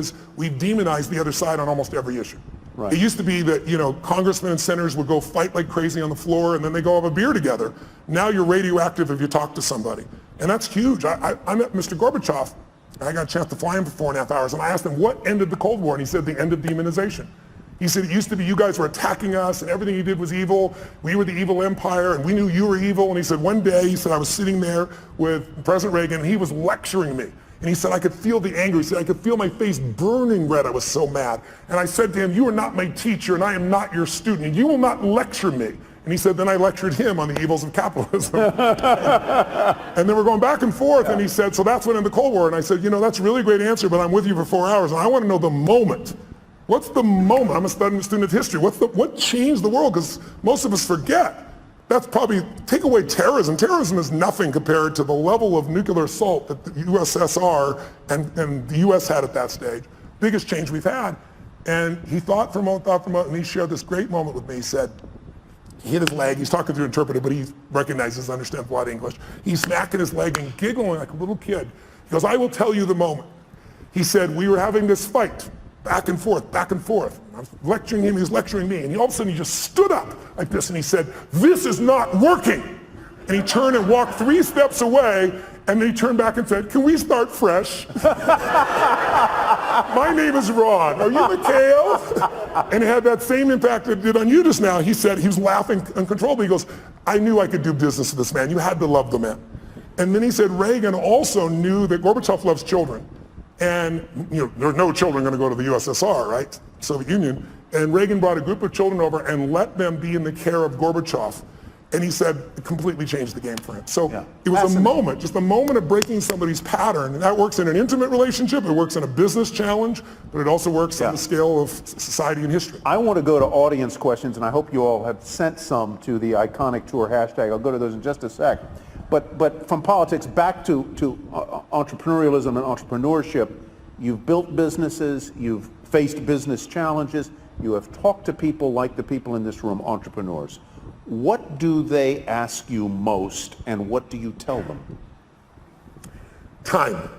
is we've demonized the other side on almost every issue. Right. It used to be that, congressmen and senators would go fight like crazy on the floor and then they go have a beer together. Now you're radioactive if you talk to somebody. And that's huge. I met Mr. Gorbachev. I got a chance to fly him for 4.5 hours, and I asked him what ended the Cold War, and he said the end of demonization. He said it used to be you guys were attacking us and everything you did was evil. We were the evil empire and we knew you were evil. And he said one day, he said I was sitting there with President Reagan and he was lecturing me. And he said I could feel the anger. He said I could feel my face burning red. I was so mad. And I said to him, you are not my teacher and I am not your student. And you will not lecture me. And he said, then I lectured him on the evils of capitalism. And then we're going back and forth, and he said, so that's what ended the Cold War. And I said, that's a really great answer, but I'm with you for 4 hours, and I want to know the moment. What's the moment? I'm a student of history. What changed the world? Because most of us forget. That's probably, take away terrorism. Terrorism is nothing compared to the level of nuclear assault that the USSR and the US had at that stage. Biggest change we've had. And he thought for a moment, and he shared this great moment with me. He said, he hit his leg, he's talking through interpreter, but he recognizes, understands a lot of English. He's smacking his leg and giggling like a little kid. He goes, I will tell you the moment. He said, we were having this fight, back and forth, back and forth. I was lecturing him, he was lecturing me, and all of a sudden he just stood up like this and he said, this is not working. And he turned and walked 3 steps away, and then he turned back and said, can we start fresh? My name is Ron, are you Mikhail? And it had that same impact it did on you just now. He said, he was laughing uncontrollably. He goes, I knew I could do business with this man. You had to love the man. And then he said, Reagan also knew that Gorbachev loves children. And there are no children going to go to the USSR, right? Soviet Union. And Reagan brought a group of children over and let them be in the care of Gorbachev. And he said it completely changed the game for him. So it was a moment, just a moment of breaking somebody's pattern. And that works in an intimate relationship, it works in a business challenge, but it also works on the scale of society and history. I want to go to audience questions, and I hope you all have sent some to the Iconic Tour hashtag. I'll go to those in just a sec. But from politics back to entrepreneurialism and entrepreneurship, you've built businesses, you've faced business challenges, you have talked to people like the people in this room, entrepreneurs. What do they ask you most, and what do you tell them? Time.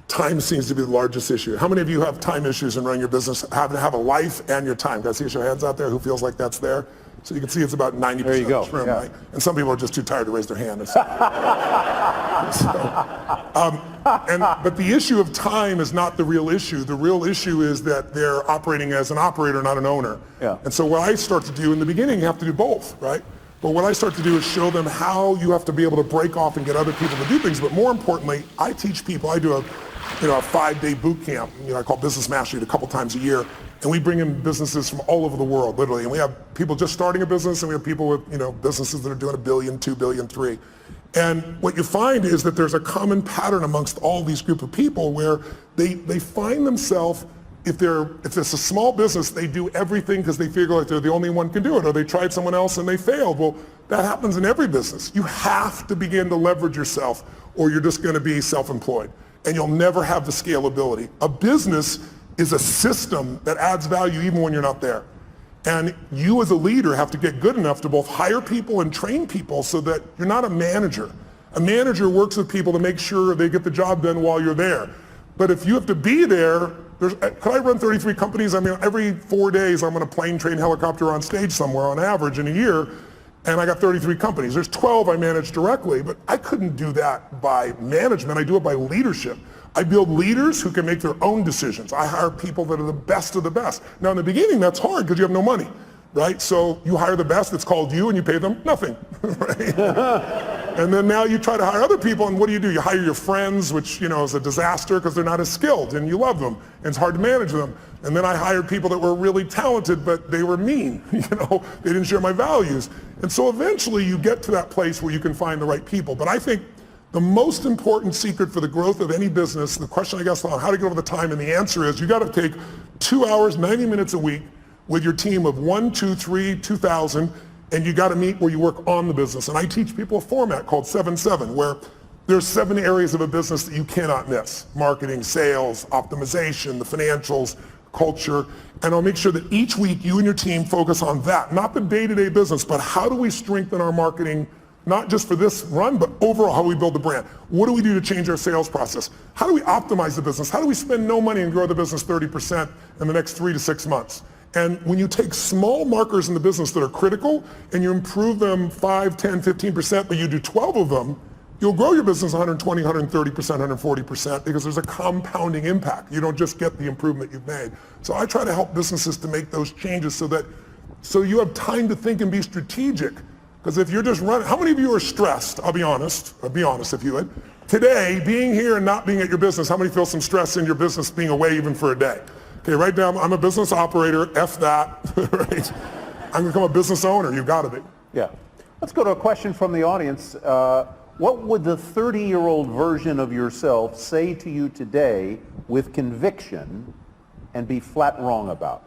Time seems to be the largest issue. How many of you have time issues in running your business, having to have a life and your time? Guys, see your hands out there who feels like that's there? So you can see it's about 90% there you go. of this room, Yeah. right? And some people are just too tired to raise their hand. But the issue of time is not the real issue. The real issue is that they're operating as an operator, not an owner. Yeah. And so what I start to do in the beginning, you have to do both, right? But what I start to do is show them how you have to be able to break off and get other people to do things. But more importantly, I teach people, I do a 5-day boot camp, I call Business Mastery, a couple times a year. And we bring in businesses from all over the world, literally. And we have people just starting a business, and we have people with, businesses that are doing $1 billion, $2 billion, $3 billion. And what you find is that there's a common pattern amongst all these group of people where they find themselves, if it's a small business, they do everything because they figure like they're the only one who can do it, or they tried someone else and they failed. Well, that happens in every business. You have to begin to leverage yourself, or you're just going to be self-employed, and you'll never have the scalability. A business is a system that adds value even when you're not there. And you as a leader have to get good enough to both hire people and train people so that you're not a manager. A manager works with people to make sure they get the job done while you're there. But if you have to be there, could I run 33 companies? I mean, every 4 days I'm on a plane, train, helicopter on stage somewhere on average in a year, and I got 33 companies. There's 12 I manage directly, but I couldn't do that by management. I do it by leadership. I build leaders who can make their own decisions. I hire people that are the best of the best. Now in the beginning, that's hard because you have no money, right? So you hire the best, it's called you, and you pay them nothing, right? And then now you try to hire other people, and what do? You hire your friends, which is a disaster because they're not as skilled, and you love them, and it's hard to manage them. And then I hired people that were really talented, but they were mean, they didn't share my values. And so eventually you get to that place where you can find the right people. But I think the most important secret for the growth of any business, the question I guess on how to get over the time, and the answer is you got to take 2 hours, 90 minutes a week with your team of 1, 2, 3, 2,000, and you got to meet where you work on the business. And I teach people a format called 7-7, where there's 7 areas of a business that you cannot miss: marketing, sales, optimization, the financials, culture. And I'll make sure that each week you and your team focus on that, not the day-to-day business, but how do we strengthen our marketing not just for this run, but overall how we build the brand. What do we do to change our sales process? How do we optimize the business? How do we spend no money and grow the business 30% in the next 3 to 6 months? And when you take small markers in the business that are critical and you improve them 5, 10, 15%, but you do 12 of them, you'll grow your business 120, 130%, 140% because there's a compounding impact. You don't just get the improvement you've made. So I try to help businesses to make those changes so you have time to think and be strategic. Because if you're just running, how many of you are stressed? I'll be honest if you would. Today, being here and not being at your business, how many feel some stress in your business being away even for a day? Okay, right now, I'm a business operator, F that, right? I'm gonna become a business owner, you've gotta be. Yeah. Let's go to a question from the audience. What would the 30-year-old version of yourself say to you today with conviction and be flat wrong about?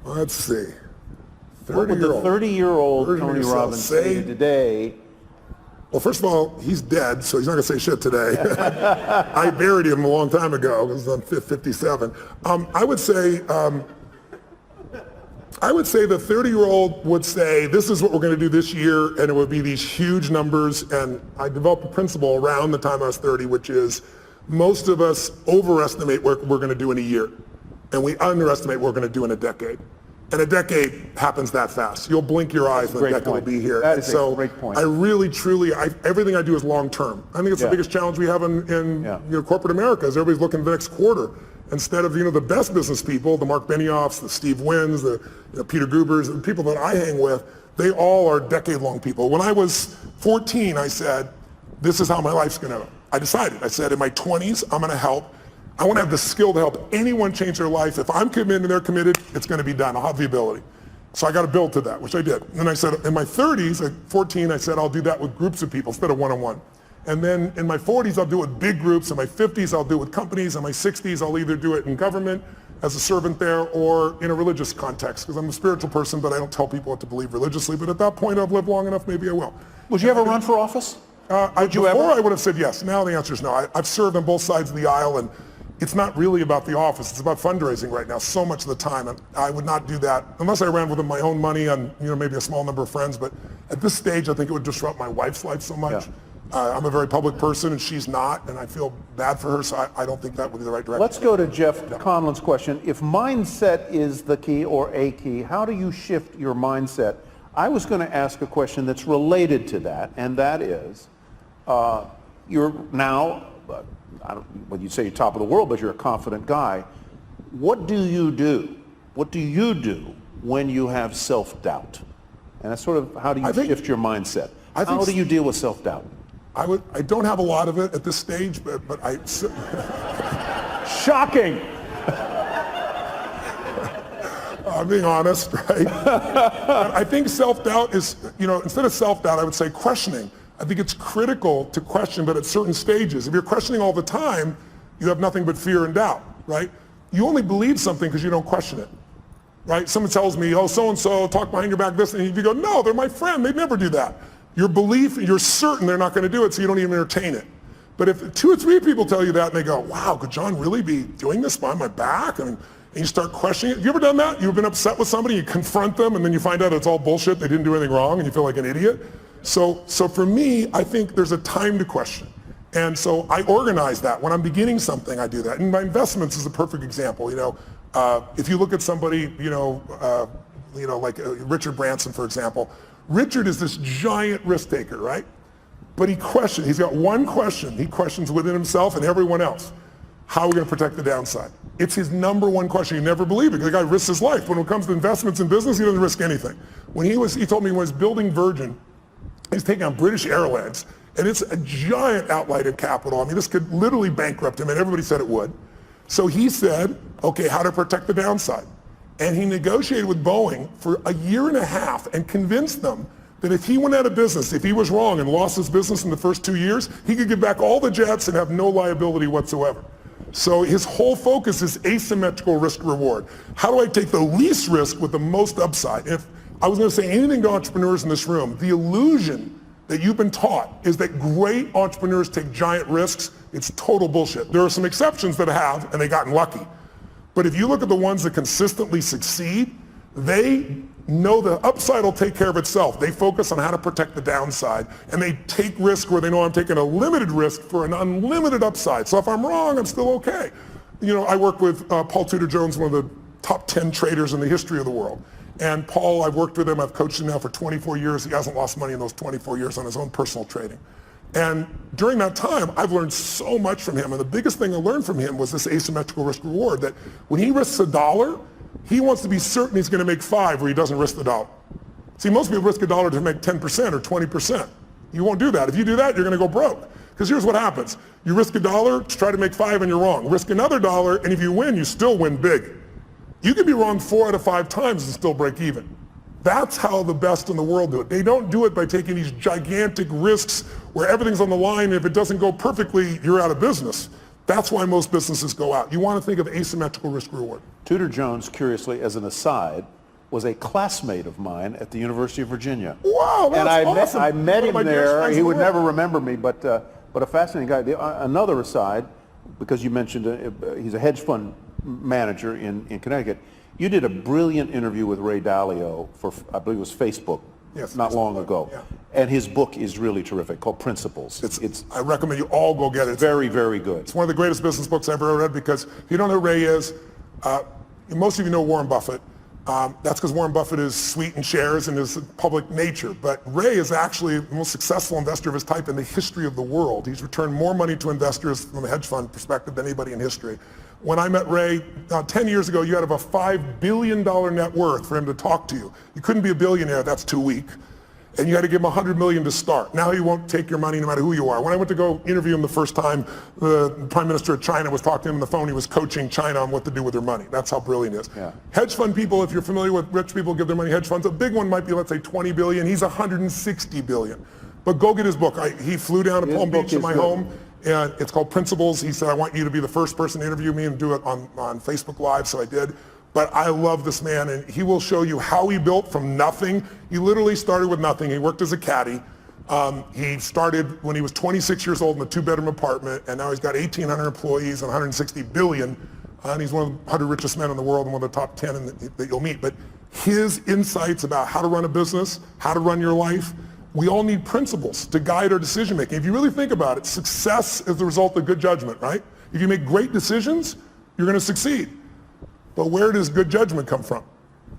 Let's see. What would the 30-year-old Tony Robbins say to you today? Well, first of all, he's dead, so he's not going to say shit today. I buried him a long time ago. It was on 57. I would say the 30-year-old would say, this is what we're going to do this year, and it would be these huge numbers. And I developed a principle around the time I was 30, which is most of us overestimate what we're going to do in a year, and we underestimate what we're going to do in a decade. And a decade happens that fast. You'll blink your eyes and the decade will be here. That is a great point. I really, truly, everything I do is long term. I think it's the biggest challenge we have in corporate America is everybody's looking at the next quarter. Instead of the best business people, the Mark Benioffs, the Steve Wynns, the Peter Gubers, the people that I hang with, they all are decade-long people. When I was 14, I said, this is how my life's gonna. I decided. I said, in my 20s, I'm gonna help. I want to have the skill to help anyone change their life. If I'm committed and they're committed, it's going to be done. I'll have the ability. So I got to build to that, which I did. And I said, in my 30s, at 14, I said, I'll do that with groups of people instead of one-on-one. And then in my 40s, I'll do it with big groups. In my 50s, I'll do it with companies. In my 60s, I'll either do it in government as a servant there or in a religious context, because I'm a spiritual person, but I don't tell people what to believe religiously. But at that point, I've lived long enough, maybe I will. Would you ever run for office? Before I would have said yes. Now the answer is no. I've served on both sides of the aisle, and it's not really about the office. It's about fundraising right now, so much of the time. And I would not do that unless I ran with my own money on maybe a small number of friends. But at this stage, I think it would disrupt my wife's life so much. Yeah. I'm a very public person, and she's not, and I feel bad for her, so I don't think that would be the right direction. Let's go to Jeff Conlon's question. If mindset is the key or a key, how do you shift your mindset? I was going to ask a question that's related to that, and that is, you're now, well, you'd say you're top of the world, but you're a confident guy. What do you do? What do you do when you have self-doubt? And that's sort of, how do you shift your mindset? How do you deal with self-doubt? I don't have a lot of it at this stage, but I... Shocking! I'm being honest, right? I think self-doubt is, instead of self-doubt, I would say questioning. I think it's critical to question, but at certain stages. If you're questioning all the time, you have nothing but fear and doubt, right? You only believe something because you don't question it, right? Someone tells me, oh, so-and-so, talk behind your back this, and you go, no, they're my friend, they'd never do that. Your belief, you're certain they're not going to do it, so you don't even entertain it. But if 2 or 3 people tell you that, and they go, wow, could John really be doing this behind my back? And you start questioning it. Have you ever done that? You've been upset with somebody, you confront them, and then you find out it's all bullshit, they didn't do anything wrong, and you feel like an idiot? So for me, I think there's a time to question. And so I organize that. When I'm beginning something, I do that. And my investments is a perfect example. If you look at somebody, like Richard Branson, for example. Richard is this giant risk taker, right? But he's got one question. He questions within himself and everyone else. How are we going to protect the downside? It's his number one question. You never believe it. The guy risks his life. When it comes to investments in business, he doesn't risk anything. He told me when he was building Virgin, he's taking on British Airways, and it's a giant outlay of capital. I mean, this could literally bankrupt him, and everybody said it would. So he said, okay, how to protect the downside? And he negotiated with Boeing for 1.5 years and convinced them that if he went out of business, if he was wrong and lost his business in the first 2 years, he could give back all the jets and have no liability whatsoever. So his whole focus is asymmetrical risk reward. How do I take the least risk with the most upside? If I was going to say anything to entrepreneurs in this room, the illusion that you've been taught is that great entrepreneurs take giant risks. It's total bullshit. There are some exceptions that have, and they've gotten lucky. But if you look at the ones that consistently succeed, they know the upside will take care of itself. They focus on how to protect the downside, and they take risk where they know I'm taking a limited risk for an unlimited upside. So if I'm wrong, I'm still okay. You know, I work with Paul Tudor Jones, one of the top 10 traders in the history of the world. And Paul, I've worked with him, I've coached him now for 24 years. He hasn't lost money in those 24 years on his own personal trading. And during that time, I've learned so much from him. And the biggest thing I learned from him was this asymmetrical risk reward, that when he risks $1, he wants to be certain he's going to make 5 where he doesn't risk the dollar. See, most people risk $1 to make 10% or 20%. You won't do that. If you do that, you're going to go broke. Because here's what happens. You risk $1 to try to make 5 and you're wrong. Risk another $1, and if you win, you still win big. You can be wrong 4 out of 5 times and still break even. That's how the best in the world do it. They don't do it by taking these gigantic risks where everything's on the line, and if it doesn't go perfectly, you're out of business. That's why most businesses go out. You want to think of asymmetrical risk reward. Tudor Jones, curiously, as an aside, was a classmate of mine at the University of Virginia. Wow, that's awesome. I met him there. He would never never remember me, but a fascinating guy. Another aside, because you mentioned he's a hedge fund manager in Connecticut. You did a brilliant interview with Ray Dalio for, I believe it was Facebook, not long ago. Yeah. And his book is really terrific, called Principles. I recommend you all go get it. It's very, very good. It's one of the greatest business books I've ever read, because if you don't know who Ray is, most of you know Warren Buffett. That's because Warren Buffett is sweet in shares and his public nature. But Ray is actually the most successful investor of his type in the history of the world. He's returned more money to investors from a hedge fund perspective than anybody in history. When I met Ray 10 years ago, you had to have a $5 billion net worth for him to talk to you. You couldn't be a billionaire, that's too weak. And you had to give him $100 million to start. Now he won't take your money no matter who you are. When I went to go interview him the first time, the Prime Minister of China was talking to him on the phone. He was coaching China on what to do with their money. That's how brilliant he is. Yeah. Hedge fund people, if you're familiar with rich people give their money hedge funds, a big one might be, let's say, 20 billion. He's 160 billion. But go get his book. He flew down to Palm Beach to my home. And it's called Principles. He said, I want you to be the first person to interview me and do it on Facebook Live, so I did. But I love this man, and he will show you how he built from nothing. He literally started with nothing. He worked as a caddy. He started when he was 26 years old in a 2-bedroom apartment, and now he's got 1,800 employees and 160 billion. And he's one of the 100 richest men in the world and one of the top 10 that you'll meet. But his insights about how to run a business, how to run your life, we all need principles to guide our decision making. If you really think about it, success is the result of good judgment, right? If you make great decisions, you're going to succeed. But where does good judgment come from?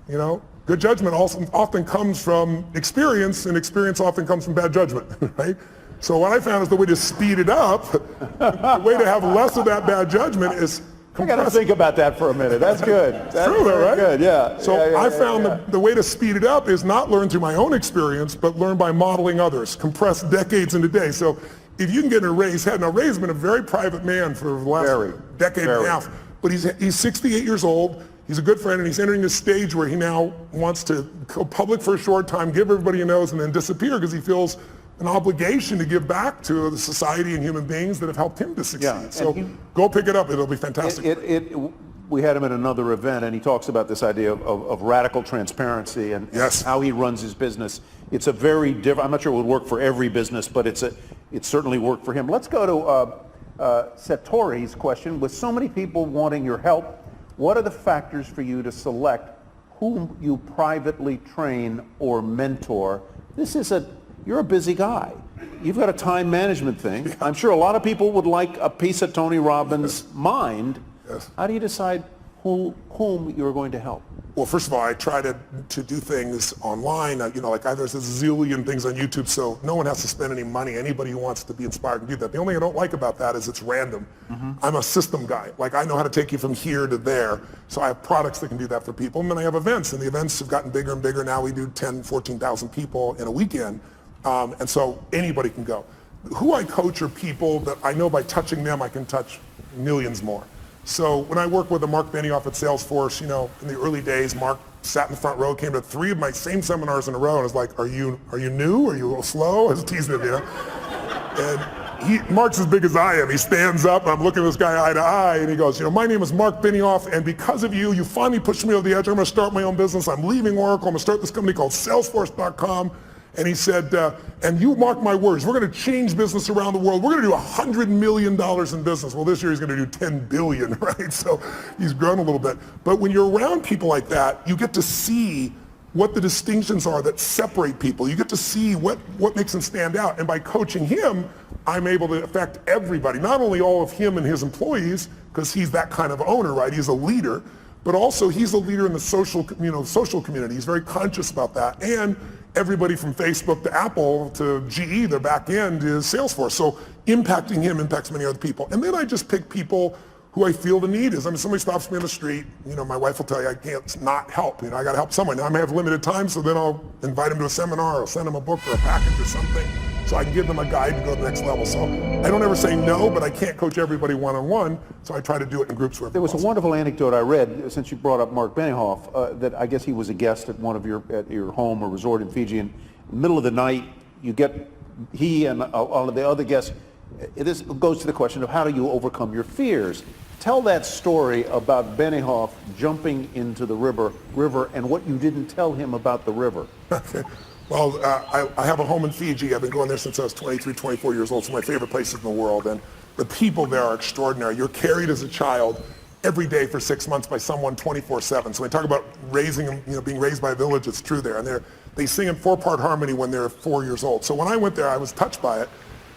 You know, good judgment also often comes from experience, and experience often comes from bad judgment, right? So what I found is the way to speed it up, the way to have less of that bad judgment is I got to think about that for a minute. That's good. That's true, though, right? Good, yeah. So I found the way to speed it up is not learn through my own experience, but learn by modeling others, compress decades into days. So if you can get in Ray's head, now Ray's been a very private man for the last decade and a half, but he's 68 years old. He's a good friend, and he's entering this stage where he now wants to go public for a short time, give everybody he knows, and then disappear because he feels an obligation to give back to the society and human beings that have helped him to succeed. Yeah, so go pick it up. It'll be fantastic. We had him at another event, and he talks about this idea of radical transparency and how he runs his business. It's a very different, I'm not sure it would work for every business, but it certainly worked for him. Let's go to Satori's question. With so many people wanting your help, what are the factors for you to select whom you privately train or mentor? You're a busy guy. You've got a time management thing. I'm sure a lot of people would like a piece of Tony Robbins' mind. Yes. How do you decide whom you're going to help? Well, first of all, I try to do things online. Like there's a zillion things on YouTube, so no one has to spend any money. Anybody who wants to be inspired can do that. The only thing I don't like about that is it's random. Mm-hmm. I'm a system guy. Like I know how to take you from here to there. So I have products that can do that for people. And then I have events, and the events have gotten bigger and bigger. Now we do 10, 14,000 people in a weekend. And so anybody can go. Who I coach are people that I know by touching them I can touch millions more. So when I work with Mark Benioff at Salesforce, in the early days, Mark sat in the front row, came to 3 of my same seminars in a row, and was like, are you new? Are you a little slow? I was teasing him, And Mark's as big as I am. He stands up, and I'm looking at this guy eye to eye, and he goes, my name is Mark Benioff, and because of you finally pushed me over the edge. I'm going to start my own business. I'm leaving Oracle. I'm going to start this company called Salesforce.com. And he said, and you mark my words, we're going to change business around the world. We're going to do $100 million in business. Well, this year he's going to do 10 billion, right? So he's grown a little bit. But when you're around people like that, you get to see what the distinctions are that separate people. You get to see what makes them stand out. And by coaching him, I'm able to affect everybody, not only all of him and his employees, because he's that kind of owner, right? He's a leader, but also he's a leader in the social community. He's very conscious about that. And everybody from Facebook to Apple to GE, their back end is Salesforce. So impacting him impacts many other people. And then I just pick people who I feel the need is. I mean, somebody stops me on the street, my wife will tell you I can't not help. I got to help someone. Now I may have limited time, so then I'll invite them to a seminar or send them a book or a package or something, so I can give them a guide to go to the next level. So I don't ever say no, but I can't coach everybody one-on-one, so I try to do it in groups where there was a wonderful anecdote I read, since you brought up Mark Benioff, that I guess he was a guest at your home or resort in Fiji, and in the middle of the night, he and all of the other guests, this goes to the question of how do you overcome your fears. Tell that story about Benioff jumping into the river and what you didn't tell him about the river. Okay. Well, I have a home in Fiji. I've been going there since I was 23, 24 years old. It's one of my favorite places in the world. And the people there are extraordinary. You're carried as a child every day for 6 months by someone 24/7. So when we talk about raising them, being raised by a village, it's true there. And they sing in 4-part harmony when they're 4 years old. So when I went there, I was touched by it.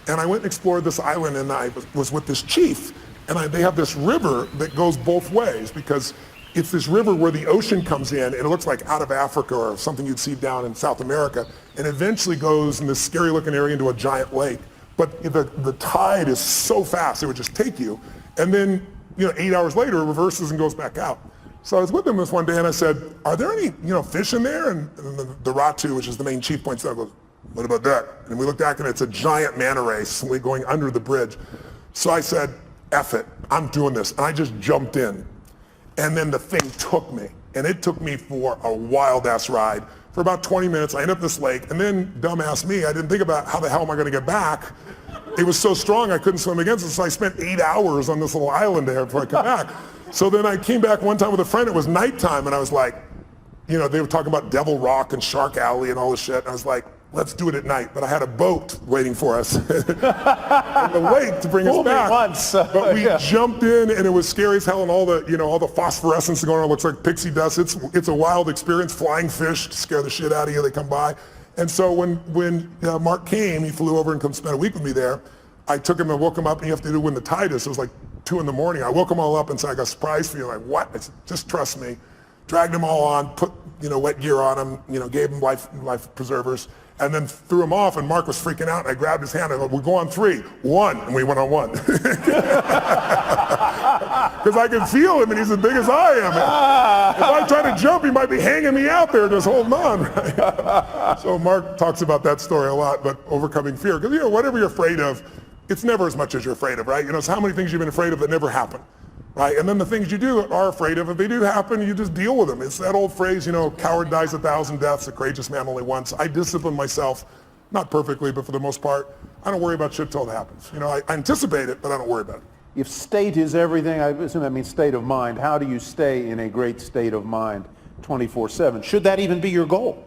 And I went and explored this island, and I was with this chief. And they have this river that goes both ways, because it's this river where the ocean comes in, and it looks like out of Africa or something you'd see down in South America, and eventually goes in this scary looking area into a giant lake. But the tide is so fast, it would just take you. And then 8 hours later, it reverses and goes back out. So I was with him this one day, and I said, are there any fish in there? And the Ratu, which is the main chief, points out, goes, what about that? And we looked back, and it's a giant manta ray going under the bridge. So I said, F it, I'm doing this. And I just jumped in. And then the thing took me. And it took me for a wild ass ride. For about 20 minutes, I ended up this lake. And then, dumbass me, I didn't think about how the hell am I going to get back. It was so strong I couldn't swim against it. So I spent 8 hours on this little island there before I come back. So then I came back one time with a friend. It was nighttime. And I was like, they were talking about Devil Rock and Shark Alley and all this shit. And I was like, let's do it at night. But I had a boat waiting for us in the lake to bring us back. But we jumped in, and it was scary as hell, and all the phosphorescence going on looks like pixie dust. It's a wild experience. Flying fish scare the shit out of you. They come by. And so when Mark came, he flew over and come spend a week with me there. I took him and woke him up, and you have to do when the tide is. It was like 2 in the morning. I woke them all up and said, I got a surprise for you. Like, what? I said, just trust me. Dragged them all on, put wet gear on them, gave them life preservers, and then threw him off, and Mark was freaking out, and I grabbed his hand, and I go, we'll go on 3, 1, and we went on 1. Because I can feel him, and he's as big as I am. If I try to jump, he might be hanging me out there just holding on, right? So Mark talks about that story a lot, but overcoming fear, because whatever you're afraid of, it's never as much as you're afraid of, right? It's how many things you've been afraid of that never happen. Right? And then the things you are afraid of, if they do happen, you just deal with them. It's that old phrase, coward dies 1,000 deaths, a courageous man only once. I discipline myself, not perfectly, but for the most part, I don't worry about shit till it happens. I anticipate it, but I don't worry about it. If state is everything, I assume that means state of mind. How do you stay in a great state of mind 24/7? Should that even be your goal?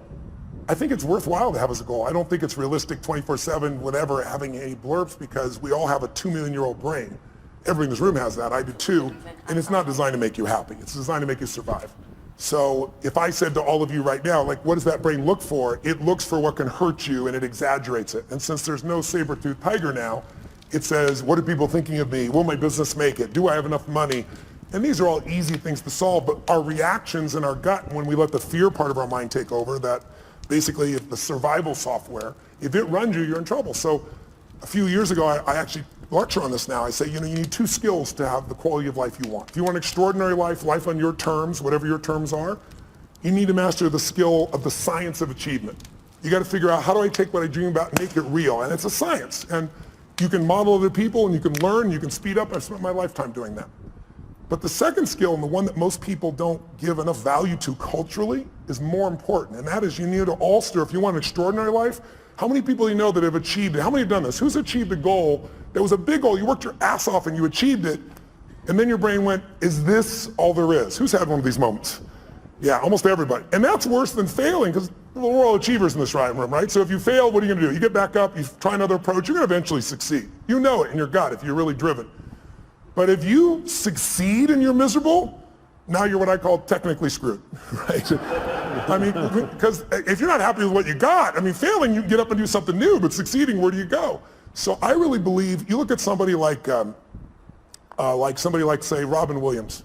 I think it's worthwhile to have as a goal. I don't think it's realistic 24/7, whenever, having any blurbs, because we all have a 2-million-year-old brain. Everybody in this room has that, I do too, and it's not designed to make you happy. It's designed to make you survive. So if I said to all of you right now, like, what does that brain look for? It looks for what can hurt you, and it exaggerates it. And since there's no saber-toothed tiger now, it says, what are people thinking of me? Will my business make it? Do I have enough money? And these are all easy things to solve, but our reactions in our gut, when we let the fear part of our mind take over, that basically the survival software, if it runs you, you're in trouble. So a few years ago, I actually lecture on this now. I say, you need 2 skills to have the quality of life you want. If you want an extraordinary life on your terms, whatever your terms are, you need to master the skill of the science of achievement. You got to figure out, how do I take what I dream about and make it real? And it's a science. And you can model other people, and you can learn, you can speed up. I've spent my lifetime doing that. But the second skill, and the one that most people don't give enough value to culturally, is more important. And that is, you need to alter, if you want an extraordinary life, how many people do you know that have achieved it? How many have done this? Who's achieved a goal that was a big goal? You worked your ass off and you achieved it, and then your brain went, is this all there is? Who's had one of these moments? Yeah, almost everybody. And that's worse than failing, because we're all achievers in this room, right? So if you fail, what are you going to do? You get back up, you try another approach, you're going to eventually succeed. You know it in your gut if you're really driven. But if you succeed and you're miserable, now you're what I call technically screwed, right? I mean, because if you're not happy with what you got, I mean, failing, you can get up and do something new, but succeeding, where do you go? So I really believe, you look at somebody like say, Robin Williams.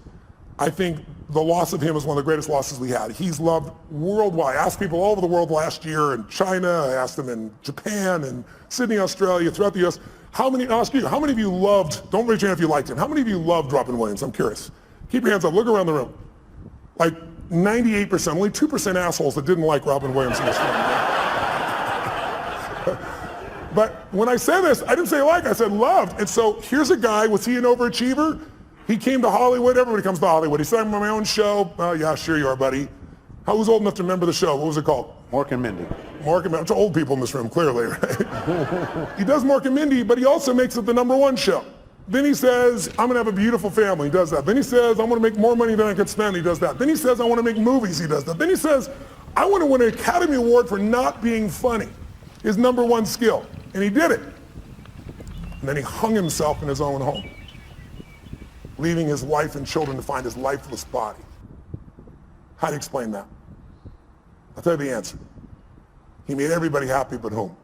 I think the loss of him is one of the greatest losses we had. He's loved worldwide. I asked people all over the world last year in China, I asked them in Japan and Sydney, Australia, throughout the US, how many of you loved, don't raise your hand if you liked him, how many of you loved Robin Williams? I'm curious. Keep your hands up, look around the room. Like 98%, only 2% assholes that didn't like Robin Williams in this room. But when I say this, I didn't say like, I said loved. And so here's a guy, was he an overachiever? He came to Hollywood, everybody comes to Hollywood. He said, I'm on my own show. Yeah, sure you are, buddy. Who's old enough to remember the show? What was it called? Mork and Mindy. Mork and Mindy. It's old people in this room, clearly, right? He does Mork and Mindy, but he also makes it the #1 show. Then he says, I'm gonna have a beautiful family. He does that. Then he says, I want to make more money than I can spend. He does that. Then he says, I want to make movies. He does that. Then he says, I want to win an Academy Award for not being funny. His #1 skill. And he did it. And then he hung himself in his own home, leaving his wife and children to find his lifeless body. How do you explain that? I'll tell you the answer. He made everybody happy but whom?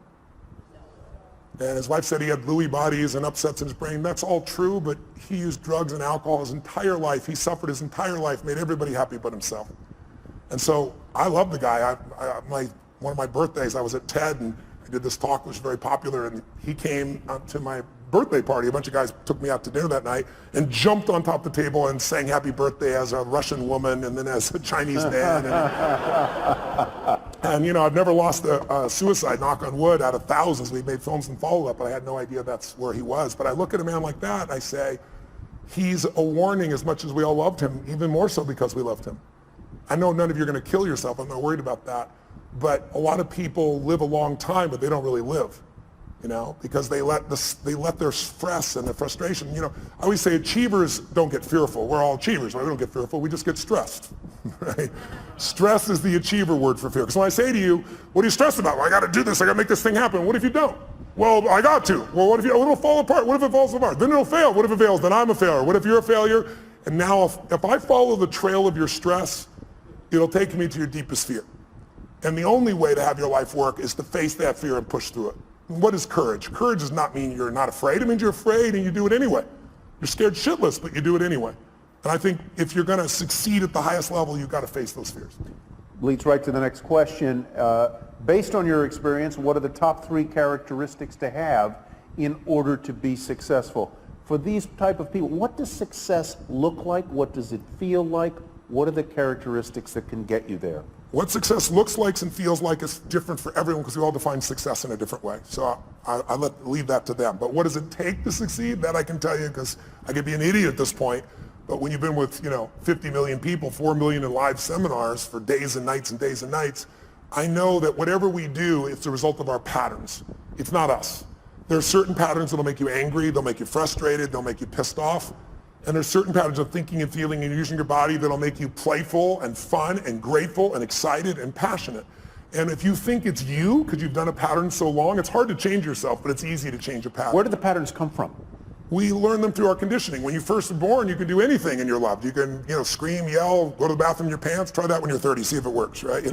And his wife said he had Lewy bodies and upsets in his brain. That's all true, but he used drugs and alcohol his entire life. He suffered his entire life, made everybody happy but himself. And so I love the guy. One of my birthdays, I was at TED and I did this talk, which was very popular, and he came to my birthday party. A bunch of guys took me out to dinner that night and jumped on top of the table and sang happy birthday as a Russian woman and then as a Chinese man. And you know, I've never lost a suicide, knock on wood, out of thousands. We've made films and follow-up, but I had no idea that's where he was. But I look at a man like that and I say, he's a warning as much as we all loved him, even more so because we loved him. I know none of you are going to kill yourself. I'm not worried about that. But a lot of people live a long time, but they don't really live. You know, because they let their stress and their frustration, you know, I always say achievers don't get fearful. We're all achievers, right? We don't get fearful, we just get stressed, right? Stress is the achiever word for fear. Because when I say to you, what are you stressed about? Well, I got to do this, I got to make this thing happen. What if you don't? Well, I got to. Well, what if it'll fall apart? What if it falls apart? Then it'll fail. What if it fails? Then I'm a failure. What if you're a failure? And now if I follow the trail of your stress, it'll take me to your deepest fear. And the only way to have your life work is to face that fear and push through it. What is courage? Courage does not mean you're not afraid. It means you're afraid and you do it anyway. You're scared shitless, but you do it anyway. And I think if you're going to succeed at the highest level, you've got to face those fears. Leads right to the next question. Based on your experience, what are the top 3 characteristics to have in order to be successful? For these type of people, what does success look like? What does it feel like? What are the characteristics that can get you there? What success looks like and feels like is different for everyone because we all define success in a different way. So I leave that to them. But what does it take to succeed? That I can tell you because I could be an idiot at this point. But when you've been with 50 million people, 4 million in live seminars for days and nights and days and nights, I know that whatever we do, it's the result of our patterns. It's not us. There are certain patterns that'll make you angry, they'll make you frustrated, they'll make you pissed off. And there's certain patterns of thinking and feeling and using your body that'll make you playful and fun and grateful and excited and passionate. And if you think it's you, because you've done a pattern so long, it's hard to change yourself, but it's easy to change a pattern. Where do the patterns come from? We learn them through our conditioning. When you first are born, you can do anything and you're loved. You can, scream, yell, go to the bathroom in your pants. Try that when you're 30, see if it works, right?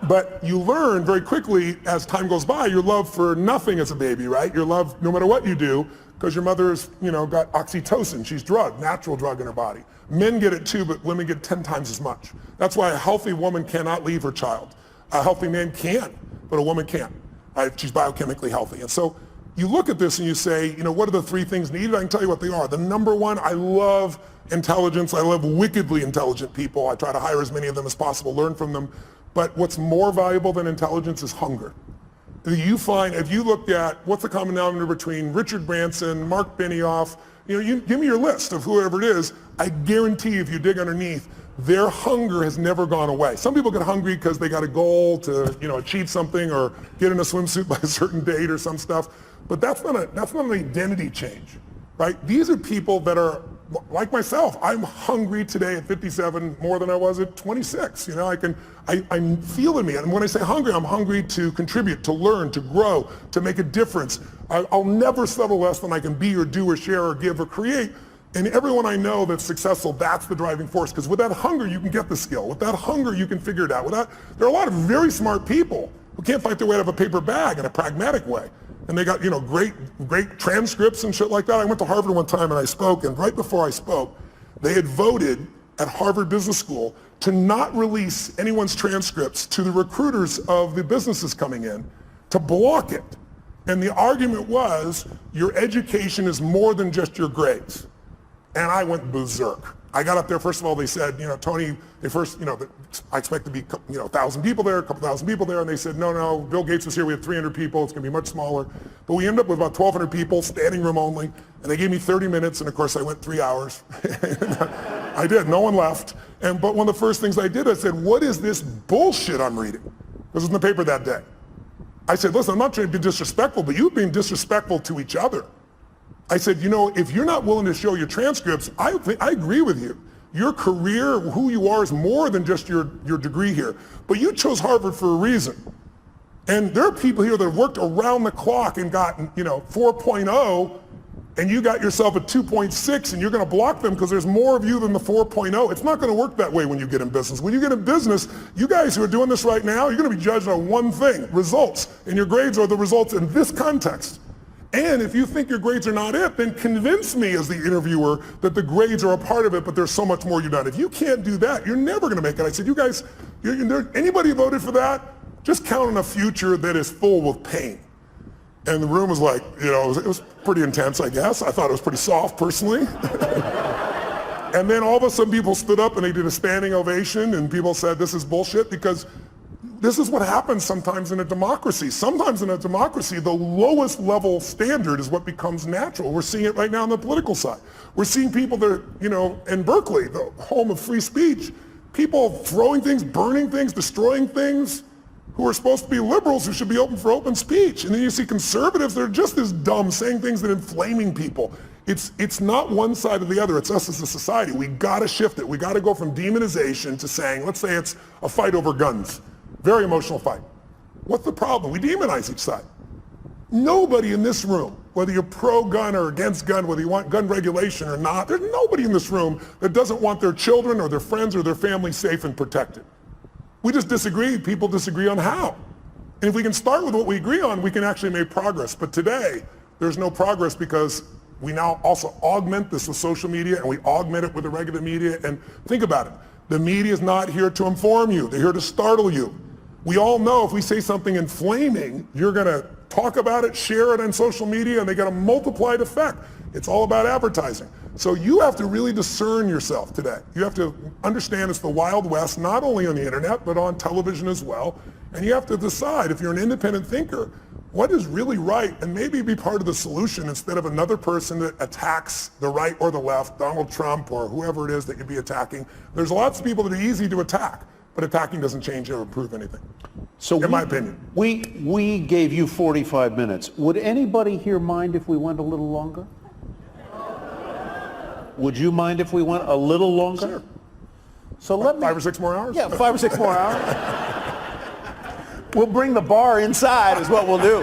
But you learn very quickly as time goes by, your love for nothing as a baby, right? Your love no matter what you do, because your mother's, got oxytocin. She's drugged, natural drug in her body. Men get it too, but women get 10 times as much. That's why a healthy woman cannot leave her child. A healthy man can, but a woman can't. Right? She's biochemically healthy. And so you look at this and you say, what are the 3 things needed? I can tell you what they are. The number 1, I love intelligence. I love wickedly intelligent people. I try to hire as many of them as possible, learn from them. But what's more valuable than intelligence is hunger. You find, if you looked at what's the common denominator between Richard Branson, Mark Benioff, you give me your list of whoever it is, I guarantee if you dig underneath, their hunger has never gone away. Some people get hungry because they got a goal to, achieve something or get in a swimsuit by a certain date or some stuff, but that's not an identity change, right? These are people that are like myself. I'm hungry today at 57 more than I was at 26. I feel in me. And when I say hungry, I'm hungry to contribute, to learn, to grow, to make a difference. I'll never settle less than I can be or do or share or give or create. And everyone I know that's successful, that's the driving force. Because with that hunger, you can get the skill. With that hunger, you can figure it out. There are a lot of very smart people who can't fight their way out of a paper bag in a pragmatic way. And they got, great transcripts and shit like that. I went to Harvard one time and I spoke, and right before I spoke, they had voted at Harvard Business School to not release anyone's transcripts to the recruiters of the businesses coming in, to block it. And the argument was, your education is more than just your grades. And I went berserk. I got up there, first of all, they said, Tony, I expect to be, 1,000 people there, a couple thousand people there. And they said, no, Bill Gates was here, we have 300 people, it's gonna be much smaller. But we ended up with about 1,200 people, standing room only. And they gave me 30 minutes, and of course I went 3 hours. I did, no one left. But one of the first things I did, I said, what is this bullshit I'm reading? This was in the paper that day. I said, listen, I'm not trying to be disrespectful, but you've been disrespectful to each other. I said, if you're not willing to show your transcripts, I agree with you. Your career, who you are, is more than just your degree here. But you chose Harvard for a reason. And there are people here that have worked around the clock and gotten, 4.0, and you got yourself a 2.6, and you're going to block them because there's more of you than the 4.0. It's not going to work that way when you get in business. When you get in business, you guys who are doing this right now, you're going to be judged on one thing, results. And your grades are the results in this context. And if you think your grades are not it, then convince me as the interviewer that the grades are a part of it, but there's so much more you've done. If you can't do that, you're never going to make it. I said, you guys, anybody voted for that? Just count on a future that is full with pain. And the room was like, it was pretty intense, I guess. I thought it was pretty soft, personally. And then all of a sudden people stood up and they did a standing ovation, and people said, this is bullshit, because this is what happens sometimes in a democracy. Sometimes in a democracy, the lowest level standard is what becomes natural. We're seeing it right now on the political side. We're seeing people that, in Berkeley, the home of free speech, people throwing things, burning things, destroying things, who are supposed to be liberals, who should be open for open speech. And then you see conservatives that are just as dumb, saying things that are inflaming people. It's not one side or the other, it's us as a society. We gotta shift it. We gotta go from demonization to saying, let's say it's a fight over guns. Very emotional fight. What's the problem? We demonize each side. Nobody in this room, whether you're pro-gun or against gun, whether you want gun regulation or not, there's nobody in this room that doesn't want their children or their friends or their family safe and protected. We just disagree. People disagree on how. And if we can start with what we agree on, we can actually make progress. But today, there's no progress because we now also augment this with social media, and we augment it with the regular media. And think about it. The media is not here to inform you. They're here to startle you. We all know if we say something inflaming, you're going to talk about it, share it on social media, and they get a multiplied effect. It's all about advertising. So you have to really discern yourself today. You have to understand it's the Wild West, not only on the internet, but on television as well. And you have to decide, if you're an independent thinker, what is really right, and maybe be part of the solution instead of another person that attacks the right or the left, Donald Trump or whoever it is that you'd be attacking. There's lots of people that are easy to attack, but attacking doesn't change or improve anything, in my opinion. We gave you 45 minutes. Would anybody here mind if we went a little longer? Would you mind if we went a little longer? Sure. So let me... 5 or 6 more hours? Yeah, 5 or 6 more hours. We'll bring the bar inside is what we'll do.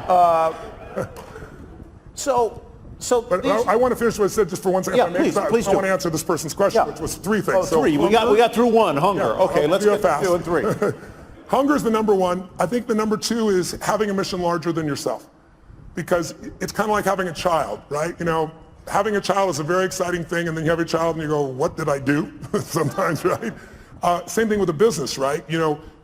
But I want to finish what I said just for 1 second. Yeah, please I want to answer this person's question, which was 3 things. Oh, 3. We got through 1, hunger. Yeah, okay, let's get fast. 2 and 3. Hunger is the number 1. I think the number 2 is having a mission larger than yourself. Because it's kind of like having a child, right? Having a child is a very exciting thing, and then you have a child and you go, what did I do? Sometimes, right? Same thing with a business, right?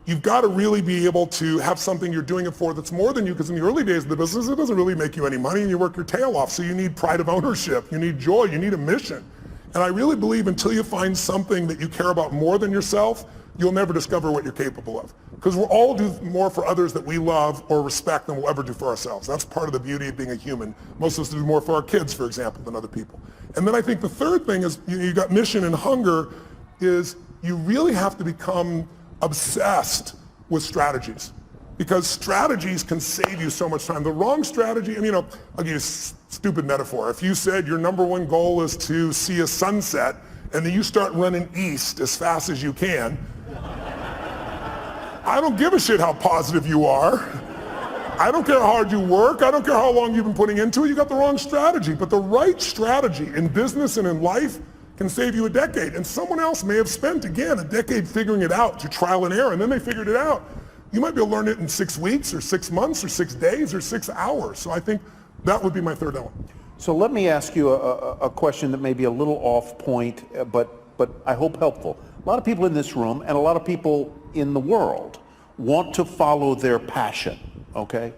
You've got to really be able to have something you're doing it for that's more than you, because in the early days of the business, it doesn't really make you any money and you work your tail off. So you need pride of ownership, you need joy, you need a mission. And I really believe until you find something that you care about more than yourself, you'll never discover what you're capable of. Because we'll all do more for others that we love or respect than we'll ever do for ourselves. That's part of the beauty of being a human. Most of us do more for our kids, for example, than other people. And then I think the third thing is, you got mission and hunger, is you really have to become obsessed with strategies. Because strategies can save you so much time. The wrong strategy, I'll give you a stupid metaphor. If you said your number 1 goal is to see a sunset, and then you start running east as fast as you can, I don't give a shit how positive you are. I don't care how hard you work. I don't care how long you've been putting into it. You got the wrong strategy. But the right strategy in business and in life can save you a decade. And someone else may have spent, again, a decade figuring it out through trial and error, and then they figured it out. You might be able to learn it in 6 weeks or 6 months or 6 days or 6 hours. So I think that would be my third element. So let me ask you a question that may be a little off point, but I hope helpful. A lot of people in this room and a lot of people in the world want to follow their passion, okay?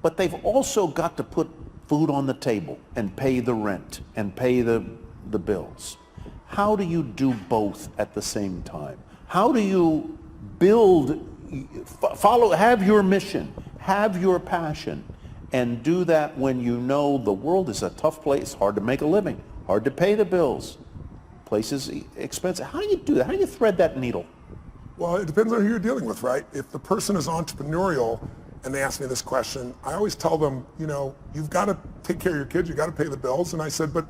But they've also got to put food on the table and pay the rent and pay the bills. How do you do both at the same time? How do you have your mission, have your passion, and do that when you know the world is a tough place, hard to make a living, hard to pay the bills, places expensive? How do you do that? How do you thread that needle? Well, it depends on who you're dealing with, right? If the person is entrepreneurial and they ask me this question, I always tell them, you've got to take care of your kids, you've got to pay the bills. And I said, but,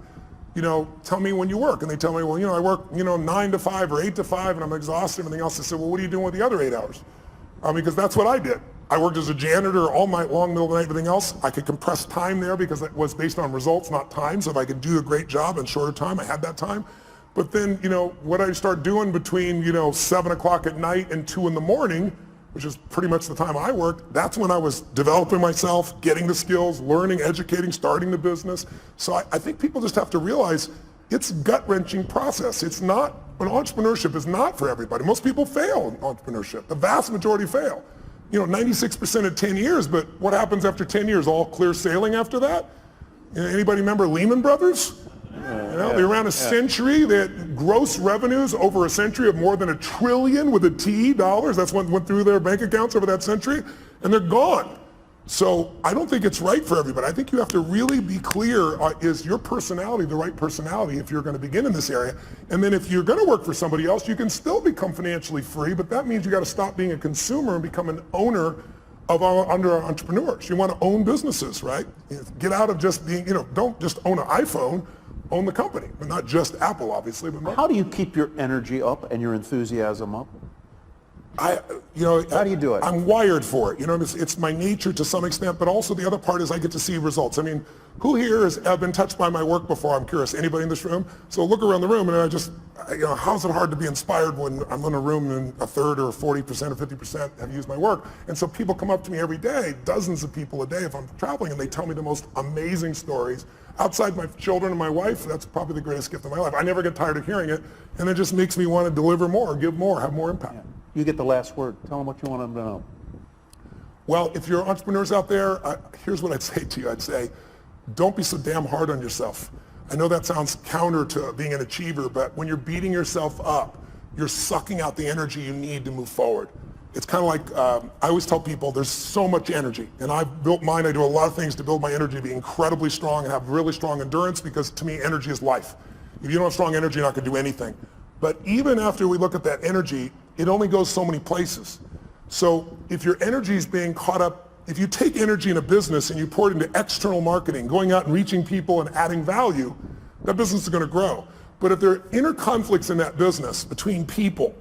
tell me when you work. And they tell me, well, I work, 9 to 5 or 8 to 5 and I'm exhausted, everything else. I said, well, what are you doing with the other 8 hours? Because that's what I did. I worked as a janitor all night long, middle of the night, everything else. I could compress time there because it was based on results, not time. So if I could do a great job in shorter time, I had that time. But then, what I start doing between, 7 o'clock at night and 2 in the morning, which is pretty much the time I worked, that's when I was developing myself, getting the skills, learning, educating, starting the business. So I think people just have to realize it's a gut-wrenching process. Entrepreneurship is not for everybody. Most people fail in entrepreneurship. The vast majority fail. 96% at 10 years, but what happens after 10 years? All clear sailing after that? Anybody remember Lehman Brothers? They ran a century. They had gross revenues over a century of more than $1 trillion with a T dollars. That's what went through their bank accounts over that century, and they're gone. So I don't think it's right for everybody. I think you have to really be clear, is your personality the right personality if you're going to begin in this area? And then if you're going to work for somebody else, you can still become financially free, but that means you got to stop being a consumer and become an owner under entrepreneurs. You want to own businesses, right? Get out of just being, don't just own an iPhone, own the company, but not just Apple, obviously. But how do you keep your energy up and your enthusiasm up? How do you do it? I'm wired for it. It's my nature to some extent, but also the other part is I get to see results. I mean, who here has been touched by my work before? I'm curious. Anybody in this room? So look around the room, and how's it hard to be inspired when I'm in a room and a third or 40% or 50% have used my work? And so people come up to me every day, dozens of people a day if I'm traveling, and they tell me the most amazing stories. Outside my children and my wife, that's probably the greatest gift of my life. I never get tired of hearing it, and it just makes me want to deliver more, give more, have more impact. Yeah. You get the last word. Tell them what you want them to know. Well, if you're entrepreneurs out there, here's what I'd say to you. I'd say, don't be so damn hard on yourself. I know that sounds counter to being an achiever, but when you're beating yourself up, you're sucking out the energy you need to move forward. It's kind of like, I always tell people there's so much energy, and I've built mine. I do a lot of things to build my energy to be incredibly strong and have really strong endurance, because to me, energy is life. If you don't have strong energy, you're not going to do anything. But even after we look at that energy, it only goes so many places. So if your energy is being caught up, if you take energy in a business and you pour it into external marketing, going out and reaching people and adding value, that business is going to grow. But if there are inner conflicts in that business between people,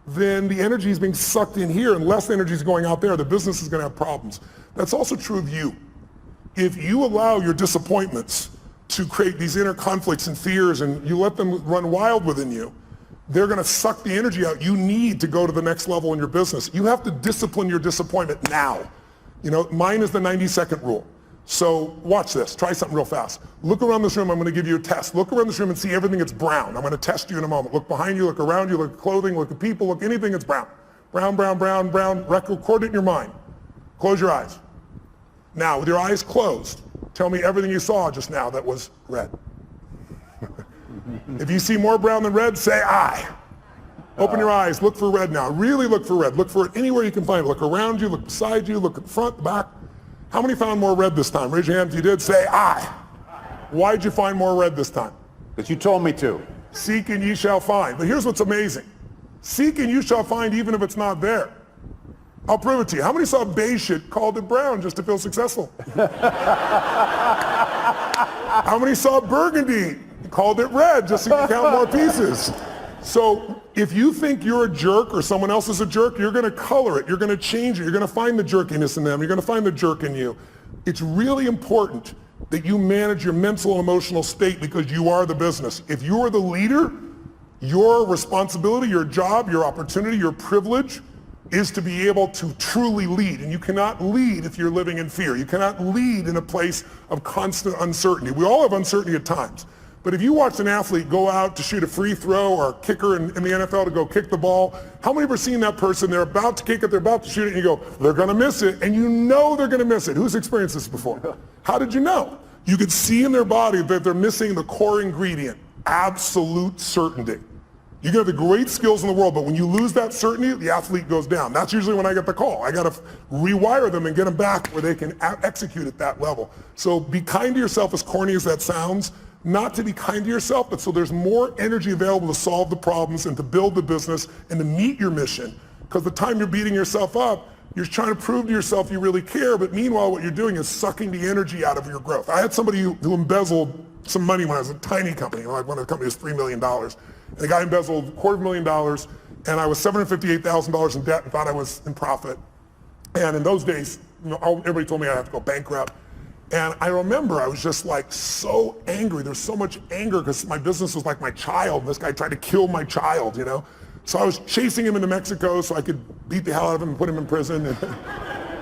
then the energy is being sucked in here and less energy is going out there, the business is going to have problems. That's also true of you. If you allow your disappointments to create these inner conflicts and fears and you let them run wild within you, they're going to suck the energy out you need to go to the next level in your business. You have to discipline your disappointment now. Mine is the 90-second rule. So watch this. Try something real fast. Look around this room. I'm going to give you a test. Look around this room and see everything that's brown. I'm going to test you in a moment. Look behind you, look around you, look at clothing, look at people, look anything that's brown. Brown, brown, brown, brown. Record it in your mind. Close your eyes. Now, with your eyes closed, tell me everything you saw just now that was red. If you see more brown than red, say aye. Open your eyes, look for red now. Really look for red. Look for it anywhere you can find it. Look around you, look beside you, look at the front, the back. How many found more red this time? Raise your hand if you did. Say aye. Why'd you find more red this time? Because you told me to. Seek and ye shall find. But here's what's amazing. Seek and you shall find even if it's not there. I'll prove it to you. How many saw beige shit, called it brown just to feel successful? How many saw burgundy, called it red just so you can count more pieces? So if you think you're a jerk or someone else is a jerk, you're going to color it. You're going to change it. You're going to find the jerkiness in them. You're going to find the jerk in you. It's really important that you manage your mental and emotional state because you are the business. If you are the leader, your responsibility, your job, your opportunity, your privilege is to be able to truly lead. And you cannot lead if you're living in fear. You cannot lead in a place of constant uncertainty. We all have uncertainty at times. But if you watch an athlete go out to shoot a free throw or a kicker in the NFL to go kick the ball, how many of you have seen that person, they're about to kick it, they're about to shoot it, and you go, they're going to miss it, and you know they're going to miss it. Who's experienced this before? How did you know? You could see in their body that they're missing the core ingredient, absolute certainty. You can have the great skills in the world, but when you lose that certainty, the athlete goes down. That's usually when I get the call. I got to rewire them and get them back where they can execute at that level. So be kind to yourself, as corny as that sounds. Not to be kind to yourself, but so there's more energy available to solve the problems and to build the business and to meet your mission. Because the time you're beating yourself up, you're trying to prove to yourself you really care, but meanwhile what you're doing is sucking the energy out of your growth. I had somebody who embezzled some money when I was a tiny company, like one of the companies was $3 million. And the guy embezzled $250,000, and I was $758,000 in debt and thought I was in profit. And in those days, everybody told me I'd have to go bankrupt. And I remember I was just like so angry. There's so much anger because my business was like my child. And this guy tried to kill my child, So I was chasing him into Mexico so I could beat the hell out of him and put him in prison.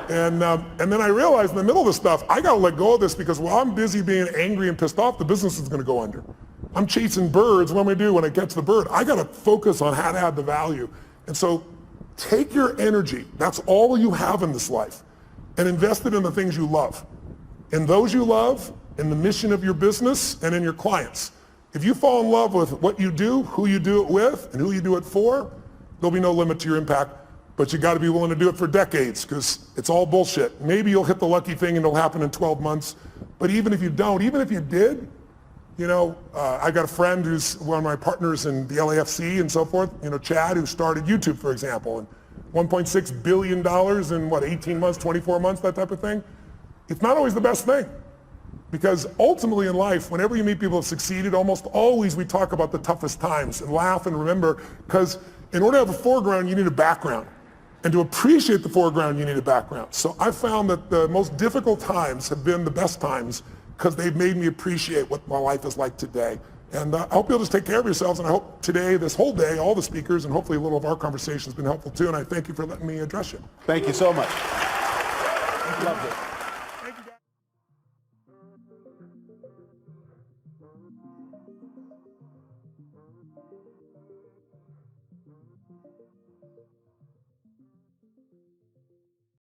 And then I realized in the middle of this stuff, I got to let go of this because while I'm busy being angry and pissed off, the business is going to go under. I'm chasing birds. What am I do when I catch the bird? I got to focus on how to add the value. And so take your energy. That's all you have in this life. And invest it in the things you love. In those you love, in the mission of your business, and in your clients. If you fall in love with what you do, who you do it with, and who you do it for, there'll be no limit to your impact. But you got to be willing to do it for decades because it's all bullshit. Maybe you'll hit the lucky thing and it'll happen in 12 months. But even if you don't, even if you did, I got a friend who's one of my partners in the LAFC and so forth, Chad, who started YouTube, for example, and $1.6 billion in 18 months, 24 months, that type of thing. It's not always the best thing because ultimately in life, whenever you meet people who have succeeded, almost always we talk about the toughest times and laugh and remember because in order to have a foreground, you need a background. And to appreciate the foreground, you need a background. So I found that the most difficult times have been the best times because they've made me appreciate what my life is like today. And I hope you'll just take care of yourselves. And I hope today, this whole day, all the speakers, and hopefully a little of our conversation has been helpful too. And I thank you for letting me address you. Thank you so much. Loved it.